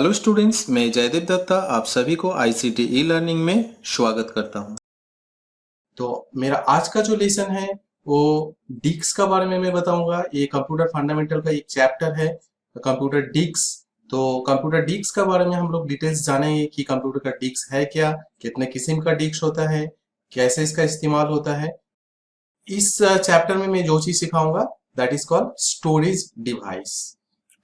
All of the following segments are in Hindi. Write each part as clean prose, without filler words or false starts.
हेलो स्टूडेंट्स, मैं जयदीप दत्ता आप सभी को आईसीटी ई लर्निंग में स्वागत करता हूं। तो मेरा आज का जो लेसन है वो डिक्स का बारे में मैं बताऊंगा। ये कंप्यूटर फंडामेंटल का एक चैप्टर है, कंप्यूटर डिक्स। तो कंप्यूटर डिक्स का बारे में हम लोग डिटेल्स जानेंगे कि कंप्यूटर का डिक्स है क्या, कितने किस्म का डिक्स होता है, कैसे इसका इस्तेमाल होता है। इस चैप्टर में मैं जो चीज सिखाऊंगा that is called storage device.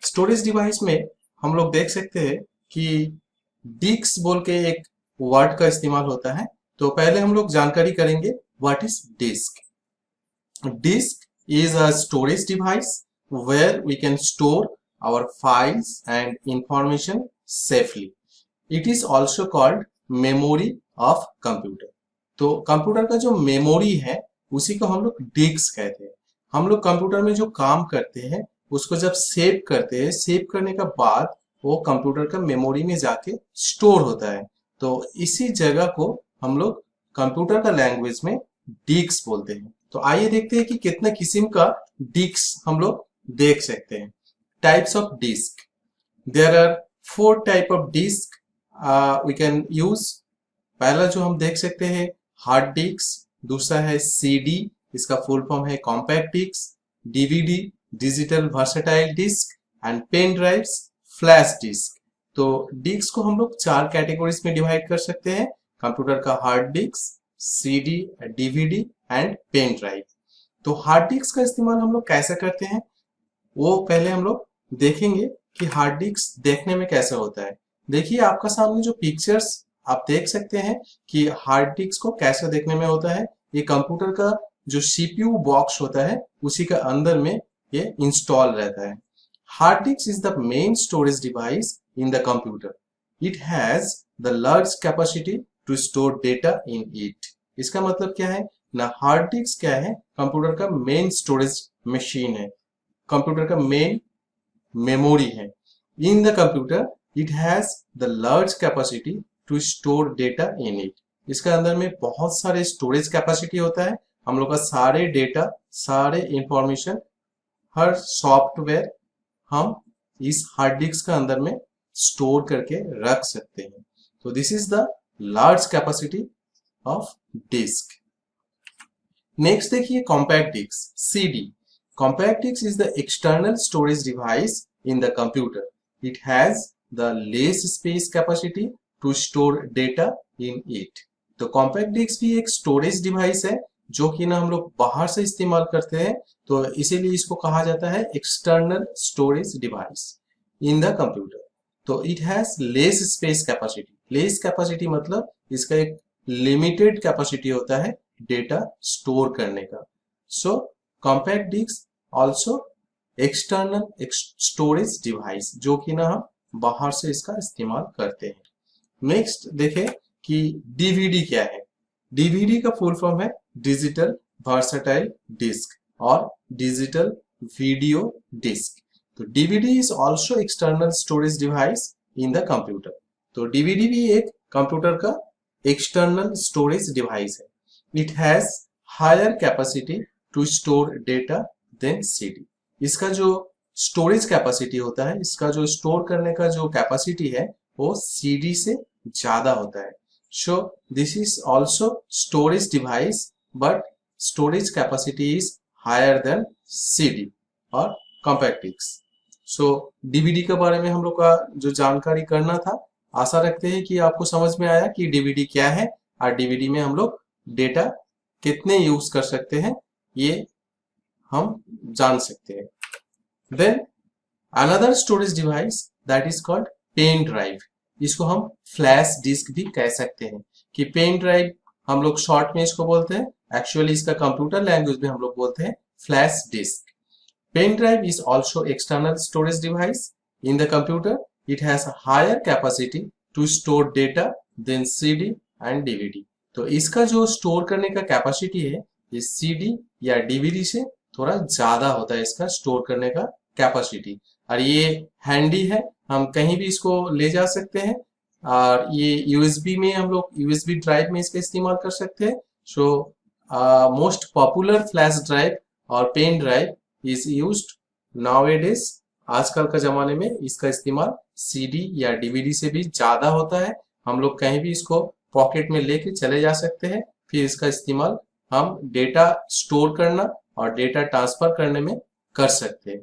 Storage device में हम लोग देख सकते हैं कि डिस्क बोल के एक वर्ड का इस्तेमाल होता है। तो पहले हम लोग जानकारी करेंगे what is disk. Disk is a storage device where we can store our files and information safely. It is also called memory of computer. तो कंप्यूटर का जो मेमोरी है उसी को हम लोग डिस्क कहते हैं। हम लोग कंप्यूटर में जो काम करते हैं उसको जब सेव करते हैं, सेव करने का बाद वो कंप्यूटर का मेमोरी में जाके स्टोर होता है। तो इसी जगह को हम लोग कंप्यूटर का लैंग्वेज में डिस्क बोलते हैं। तो आइए देखते हैं कि कितने किस्म का डिस्क हम लोग देख सकते हैं। Types of disk, there are 4 type of disk we can use. पहला जो हम देख सकते हैं हार्ड डिस्क, दूसरा है सीडी, इसका फुल फॉर्म है compact disk, DVD digital versatile disk and pen drives flash disk. तो डिस्क को हम लोग 4 कैटेगरीज में डिवाइड कर सकते हैं, कंप्यूटर का hard disk, CD, DVD and pen drive. तो हार्ड डिस्क का इस्तेमाल हम लोग कैसे करते हैं वो पहले हम लोग देखेंगे कि हार्ड डिस्क देखने में कैसा होता है। देखिए आपका सामने जो पिक्चर्स आप देख सकते हैं कि हार्ड डिस्क को कैसे देखने में होता है। ये कंप्यूटर का जो सीपीयू बॉक्स होता है उसी का अंदर में ये इंस्टॉल रहता है। Hard disk is the main storage device in the computer. It has the large capacity to store data in it. इसका मतलब क्या है ना, हार्ड डिस्क क्या है, कंप्यूटर का मेन स्टोरेज मशीन है, कंप्यूटर का मेन मेमोरी है। In the computer it has the large capacity to store data in it. इसके अंदर में बहुत सारे स्टोरेज कैपेसिटी होता है। हम लोग का सारे डेटा, सारे इंफॉर्मेशन, हर सॉफ्टवेयर हम इस हार्ड डिस्क के अंदर में स्टोर करके रख सकते हैं। तो this is the large capacity of disk. Next देखिए compact disc, CD. Compact disk is the external storage device in the computer. It has the less space capacity to store data in it. तो compact disk भी एक storage device है जो कि ना हम लोग बाहर से इस्तेमाल करते हैं, तो इसीलिए इसको कहा जाता है external storage device in the computer. तो it has less space capacity. Less capacity मतलब इसका एक limited capacity होता है डेटा स्टोर करने का। So compact disk also external storage device जो कि ना हम बाहर से इसका इस्तेमाल करते हैं। नेक्स्ट देखें कि डीवीडी क्या है। डीवीडी का फुल फॉर्म है डिजिटल वर्सेटाइल डिस्क और डिजिटल वीडियो डिस्क। तो DVD is also external storage device in the computer. तो डीवीडी भी एक कंप्यूटर का एक्सटर्नल स्टोरेज डिवाइस है। It has higher capacity to store data than CD. इसका जो स्टोरेज कैपेसिटी होता है, इसका जो स्टोर करने का जो कैपेसिटी है वो सीडी से ज्यादा होता है। So this is also storage device but storage capacity is higher than CD और कॉम्पैक्ट डिस्क। सो डीवीडी के बारे में हम लोग का जो जानकारी करना था, आशा रखते हैं कि आपको समझ में आया कि डीवीडी क्या है और डीवीडी में हम लोग डेटा कितने यूज कर सकते हैं ये हम जान सकते हैं। Then another storage device that is called pen drive. इसको हम फ्लैश डिस्क भी कह सकते हैं कि पेन ड्राइव हम लोग शॉर्ट में इसको बोलते हैं, एक्चुअली इसका कंप्यूटर लैंग्वेज में हम लोग बोलते हैं flash disk. Pen drive is also external storage device in the computer. It has a higher capacity to store data than CD and DVD. तो इसका जो स्टोर करने का कैपेसिटी है ये CD या DVD से थोड़ा ज्यादा होता है, इसका स्टोर करने का कैपेसिटी। और ये हैंडी है, हम कहीं भी इसको ले जा सकते हैं और ये यूएसबी में हम लोग यूएसबी ड्राइव में इसका इस्तेमाल कर सकते हैं। So most popular flash drive और pen drive is used nowadays आजकल का ज़माने में इसका इस्तेमाल सीडी या डीवीडी से भी ज़्यादा होता है। हम लोग कहीं भी इसको पॉकेट में लेके चले जा सकते हैं। फिर इसका इस्तेमाल हम डेटा स्टोर करना और डेटा ट्रांसफर करने में कर सकते हैं।